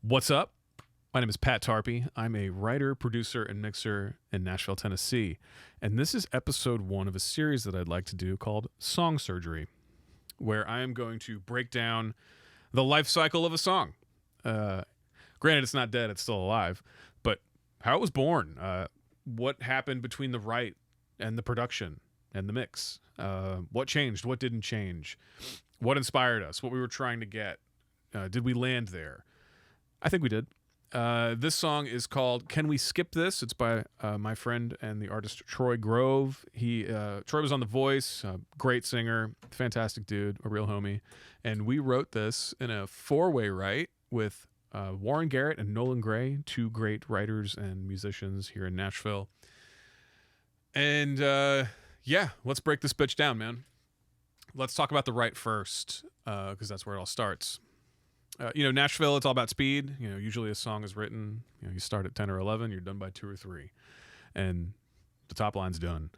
What's up? My name is Pat Tarpey. I'm a writer, producer, and mixer in Nashville, Tennessee. And this is episode 1 of a series that I'd like to do called Song Surgery, where I am going to break down the life cycle of a song. Granted, it's not dead, it's still alive, but how it was born, what happened between the write and the production and the mix, what changed, what didn't change, what inspired us, what we were trying to get, did we land there? I think we did. This song is called Can We Skip This? It's by my friend and the artist Troy Grove. Troy was on The Voice, great singer, fantastic dude, a real homie. And we wrote this in a 4-way write with Warren Garrett and Nolan Gray, 2 great writers and musicians here in Nashville. And yeah, let's break this bitch down, man. Let's talk about the write first, because that's where it all starts. Nashville, it's all about speed. Usually a song is written, you start at 10 or 11, you're done by 2 or 3. And the top line's done.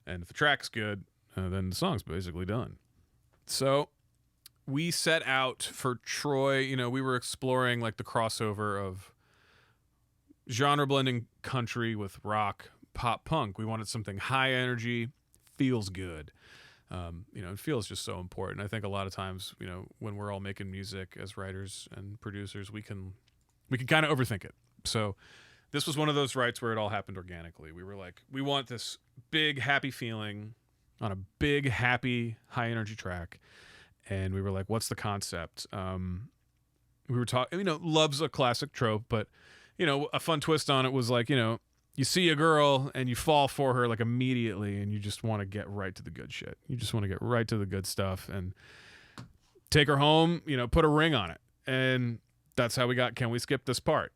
And if the track's good, then the song's basically done. So we set out for Troy, we were exploring like the crossover of genre blending country with rock, pop punk. We wanted something high energy, feels good. It feels just so important. I think a lot of times, when we're all making music as writers and producers, we can kind of overthink it. So this was one of those writes where it all happened organically. We were like, we want this big happy feeling on a big happy high energy track. And we were like, what's the concept? We were talking, love's a classic trope, but a fun twist on it was like, you see a girl and you fall for her like immediately, and you just want to get right to the good shit. You just want to get right to the good stuff and take her home, put a ring on it. And that's how we got Can We Skip This Part?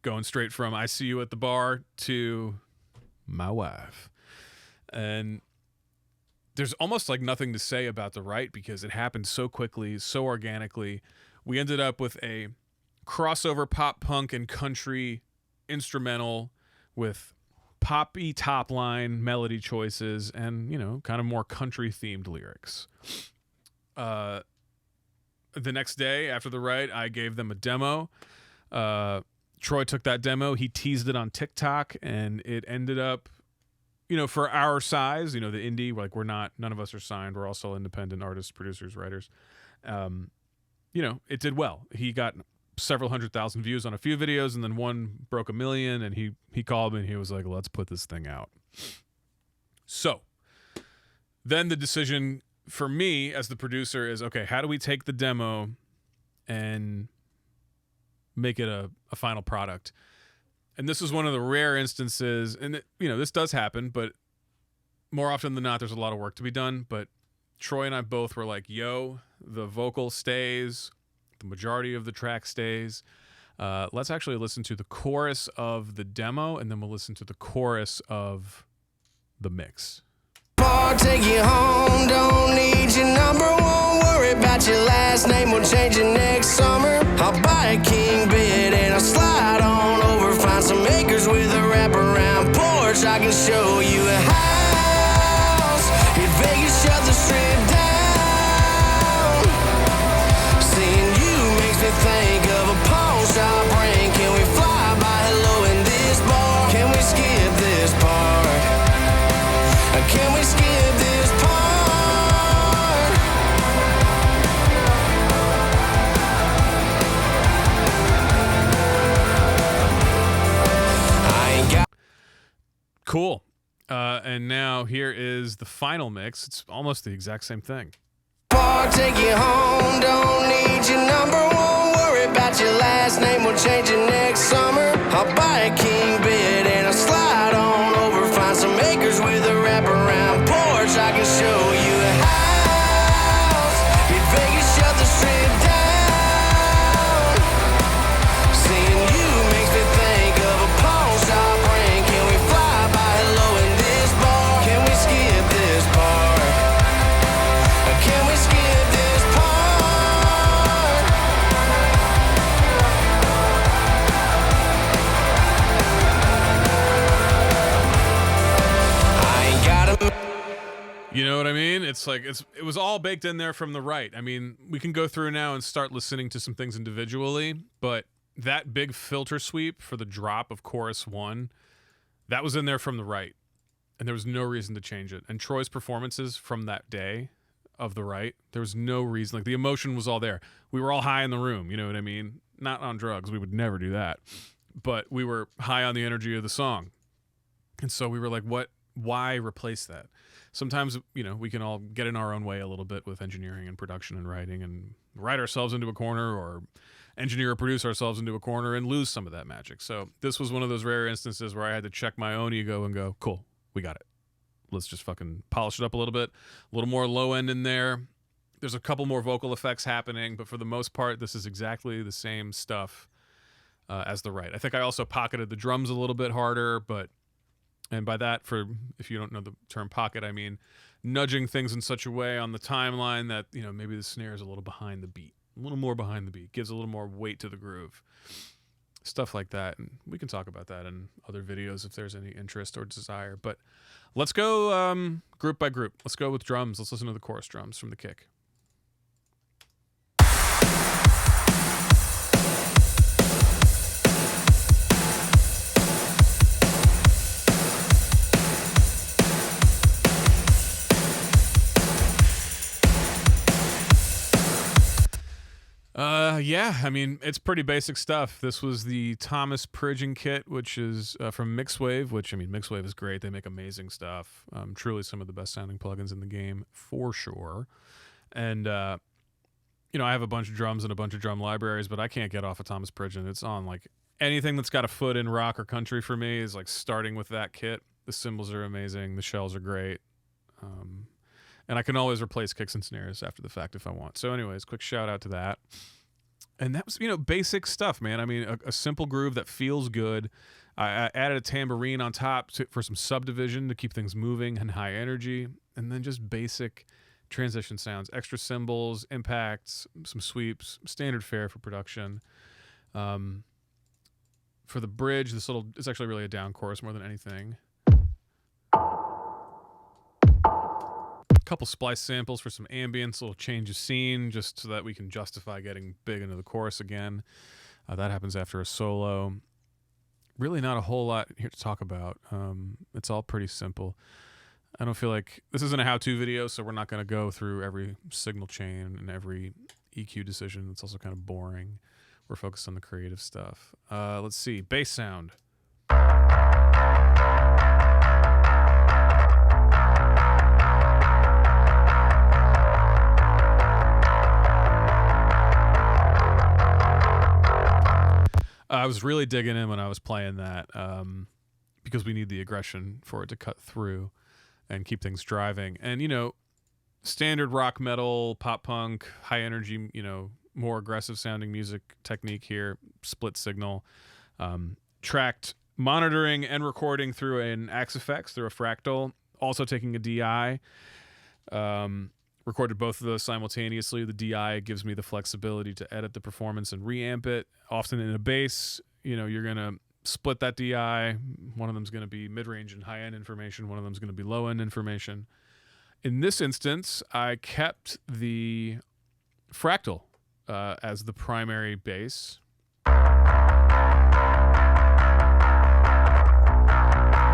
Going straight from I see you at the bar to my wife. And there's almost like nothing to say about the write because it happened so quickly, so organically. We ended up with a crossover pop punk and country instrumental with poppy top line melody choices and kind of more country themed lyrics. The next day after the write, I gave them a demo. Troy took that demo, he teased it on TikTok, and it ended up for our size, the indie, like none of us are signed, we're also independent artists, producers, writers. It did well. He got several 100,000 views on a few videos, and then one broke 1 million, and he called me and he was like, let's put this thing out. So then the decision for me as the producer is, okay, how do we take the demo and make it a final product? And this is one of the rare instances, and this does happen, but more often than not, there's a lot of work to be done. But Troy and I both were like, yo, the vocal stays, the majority of the track stays. Let's actually listen to the chorus of the demo, and then we'll listen to the chorus of the mix. I'll take you home, don't need your number, won't worry about your last name, we'll change it next summer. I'll buy a king bed and I'll slide on over, find some acres with a wraparound porch. I can show you a house in Vegas, shut the strip down. Seeing you makes me think of a pawn shop ring. Can we fly by hello in this bar? Can we skip this part? Can we skip this part? I ain't got. Cool. And now here is the final mix. It's almost the exact same thing. Take you home, don't need your number, won't worry about your last name, we'll change it next summer. I'll buy a king bed and I'll slide on over, find some acres with a wraparound porch. I can show you a house in Vegas, shut the strip down. Seeing you makes me think of a pawn shop ring. Can we fly by hello in this bar? Can we skip this part? Can we skip this part? it's like it was all baked in there from the right. I mean, we can go through now and start listening to some things individually, but that big filter sweep for the drop of chorus 1, that was in there from the right, and there was no reason to change it. And Troy's performances from that day of the right, there was no reason. Like, the emotion was all there. We were all high in the room, you know what I mean? Not on drugs. We would never do that. But we were high on the energy of the song. And so we were like, why replace that? Sometimes, you know, we can all get in our own way a little bit with engineering and production and writing and write ourselves into a corner, or engineer or produce ourselves into a corner and lose some of that magic. So this was one of those rare instances where I had to check my own ego and go, cool, we got it. Let's just fucking polish it up a little bit. A little more low end in there. There's a couple more vocal effects happening, but for the most part, this is exactly the same stuff as the right. I think I also pocketed the drums a little bit harder, and by that, for if you don't know the term pocket, I mean nudging things in such a way on the timeline that, you know, maybe the snare is a little behind the beat, a little more behind the beat, gives a little more weight to the groove. Stuff like that. And we can talk about that in other videos if there's any interest or desire. But let's go group by group. Let's go with drums. Let's listen to the chorus drums from the kick. Yeah, I mean, it's pretty basic stuff. This was the Thomas Pridgeon kit, which is from Mixwave, which, I mean, Mixwave is great. They make amazing stuff. Truly some of the best sounding plugins in the game, for sure. And, you know, I have a bunch of drums and a bunch of drum libraries, but I can't get off of Thomas Pridgeon. It's on, like, anything that's got a foot in rock or country for me is, like, starting with that kit. The cymbals are amazing. The shells are great. And I can always replace kicks and snares after the fact if I want. So anyways, quick shout out to that. And that was, you know, basic stuff, man. I mean, a simple groove that feels good. I added a tambourine on top for some subdivision to keep things moving and high energy. And then just basic transition sounds, extra cymbals, impacts, some sweeps, standard fare for production. For the bridge, it's actually really a down chorus more than anything. Couple splice samples for some ambience, a little change of scene, just so that we can justify getting big into the chorus again. That happens after a solo. Really not a whole lot here to talk about. It's all pretty simple. I don't feel like this isn't a how-to video, so we're not going to go through every signal chain and every EQ decision. It's also kind of boring. We're focused on the creative stuff. Let's see. Bass sound. I was really digging in when I was playing that because we need the aggression for it to cut through and keep things driving. And, you know, standard rock, metal, pop punk, high energy, you know, more aggressive sounding music technique here, split signal, tracked monitoring and recording through an Axe-Fx, through a fractal, also taking a DI. Recorded both of those simultaneously. The DI gives me the flexibility to edit the performance and reamp it. Often in a bass, you know, you're going to split that DI. One of them's going to be mid-range and high-end information. One of them's going to be low-end information. In this instance, I kept the fractal as the primary bass.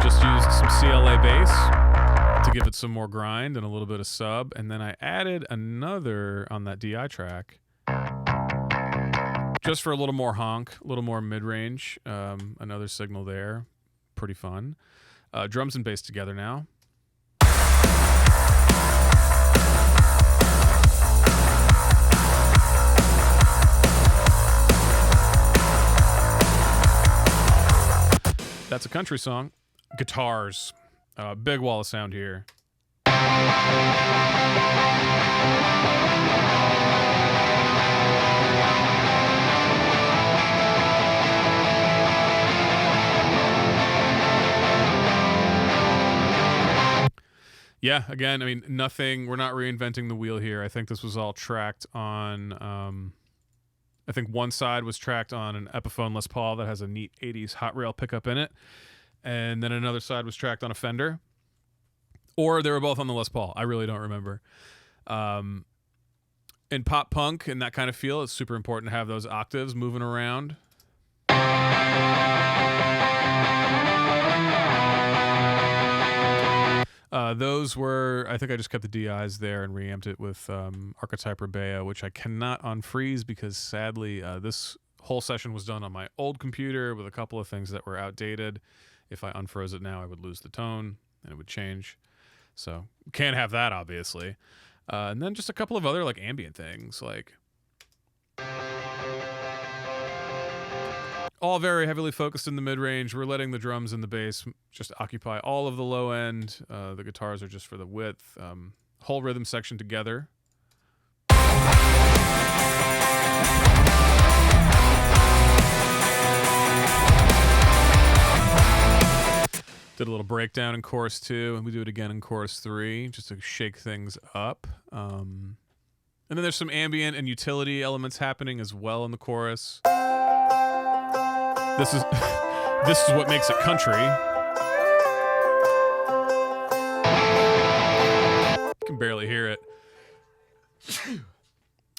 Just used some CLA bass to give it some more grind and a little bit of sub. And then I added another on that DI track just for a little more honk, a little more mid-range. Another signal there. Pretty fun. Drums and bass together now. That's a country song. Guitars. Big wall of sound here. Yeah, again, I mean, nothing, we're not reinventing the wheel here. I think this was all tracked on, I think one side was tracked on an Epiphone Les Paul that has a neat 80s hot rail pickup in it. And then another side was tracked on a Fender. Or they were both on the Les Paul. I really don't remember. In pop punk and that kind of feel, it's super important to have those octaves moving around. Those were, I think I just kept the DIs there and reamped it with Archetype Rebea, which I cannot unfreeze because sadly this whole session was done on my old computer with a couple of things that were outdated. If I unfroze it now, I would lose the tone and it would change. So can't have that, obviously. And then just a couple of other like ambient things, like all very heavily focused in the mid-range. We're letting the drums and the bass just occupy all of the low end. The guitars are just for the width. Whole rhythm section together. Did a little breakdown in chorus 2, and we do it again in chorus 3, just to shake things up. And then there's some ambient and utility elements happening as well in the chorus. This is this is what makes it country. You can barely hear it.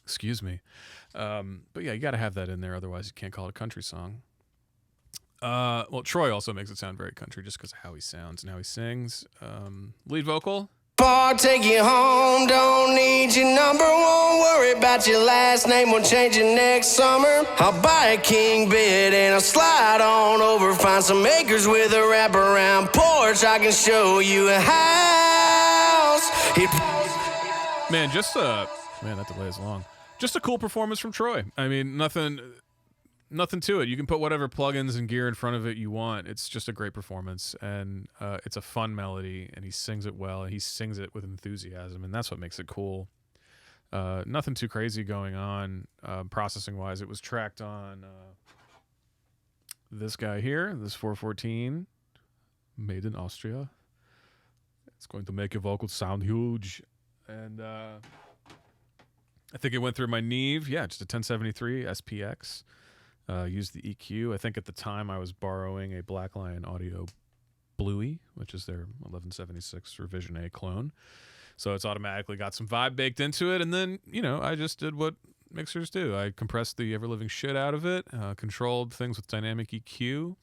Excuse me. But yeah, you got to have that in there, otherwise you can't call it a country song. Well, Troy also makes it sound very country just because of how he sounds and how he sings. Lead vocal. Bar, take you home, don't need your number, won't worry about your last name, we'll change it next summer. I'll buy a king bed and I'll slide on over, find some acres with a wraparound porch, I can show you a house. Man, man, that delay is long. Just a cool performance from Troy. I mean, nothing to it. You can put whatever plugins and gear in front of it you want. It's just a great performance, and it's a fun melody, and he sings it well, and he sings it with enthusiasm, and that's what makes it cool. Nothing too crazy going on processing-wise. It was tracked on this guy here, this 414, made in Austria. It's going to make your vocals sound huge, and I think it went through my Neve. Yeah, just a 1073 SPX. Used the EQ. I think at the time I was borrowing a Black Lion Audio Bluey, which is their 1176 Revision A clone. So it's automatically got some vibe baked into it. And then, I just did what mixers do. I compressed the ever-living shit out of it, controlled things with dynamic EQ,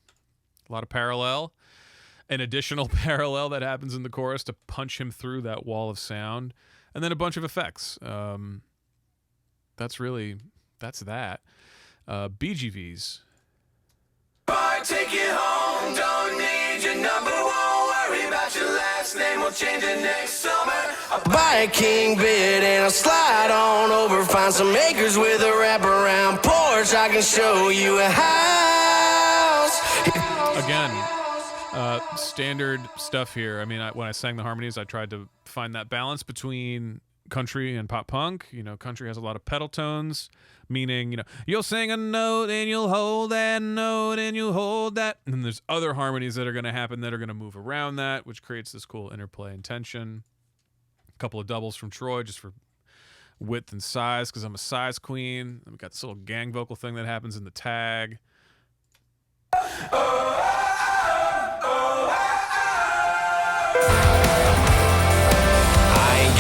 a lot of parallel, an additional parallel that happens in the chorus to punch him through that wall of sound, and then a bunch of effects. That's that. BGVs. Bar, take you home, don't need your number, won't worry about your last name, we'll change it next summer. I'll buy a king bed and I'll slide on over, find some acres with a wraparound porch, I can show you a house. Again, standard stuff here. I mean, when I sang the harmonies, I tried to find that balance between country and pop punk. Country has a lot of pedal tones, meaning, you'll sing a note and you'll hold that note and you'll hold that. And then there's other harmonies that are going to happen that are going to move around that, which creates this cool interplay and tension. A couple of doubles from Troy just for width and size, because I'm a size queen. And we got this little gang vocal thing that happens in the tag.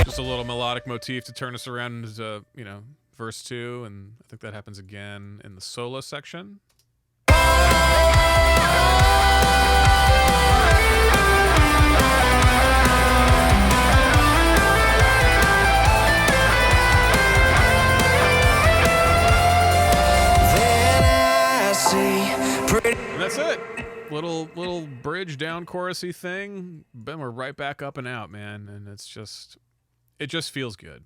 Just a little melodic motif to turn us around into, verse 2, and I think that happens again in the solo section. Then I see pretty. And that's it. Little bridge down chorusy thing. Then we're right back up and out, man, and it just feels good.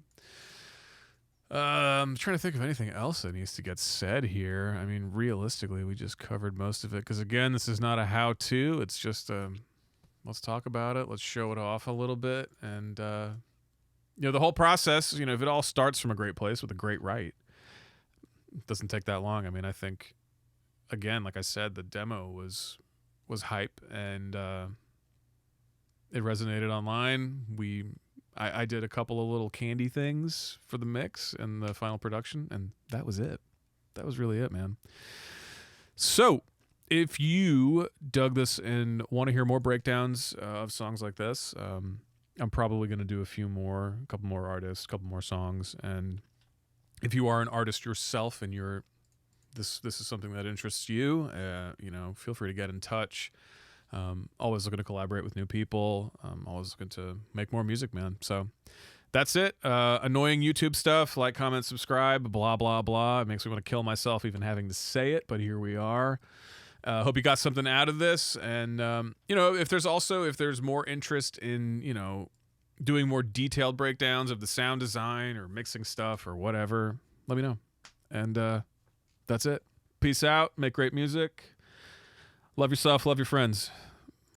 I'm trying to think of anything else that needs to get said here. I mean, realistically, we just covered most of it. Because again, this is not a how-to. It's just let's talk about it. Let's show it off a little bit. And the whole process. If it all starts from a great place with a great write, it doesn't take that long. I mean, I think, again, like I said, the demo was hype, and it resonated online. I did a couple of little candy things for the mix and the final production, and that was it. That was really it, man. So if you dug this and want to hear more breakdowns of songs like this, I'm probably going to do a couple more artists, a couple more songs. And if you are an artist yourself and this is something that interests you, feel free to get in touch. Always looking to collaborate with new people. Always looking to make more music, man. So that's it. Annoying YouTube stuff, like, comment, subscribe, blah, blah, blah. It makes me want to kill myself even having to say it, but here we are. Hope you got something out of this. And, if there's more interest in, doing more detailed breakdowns of the sound design or mixing stuff or whatever, let me know. And that's it. Peace out. Make great music. Love yourself. Love your friends.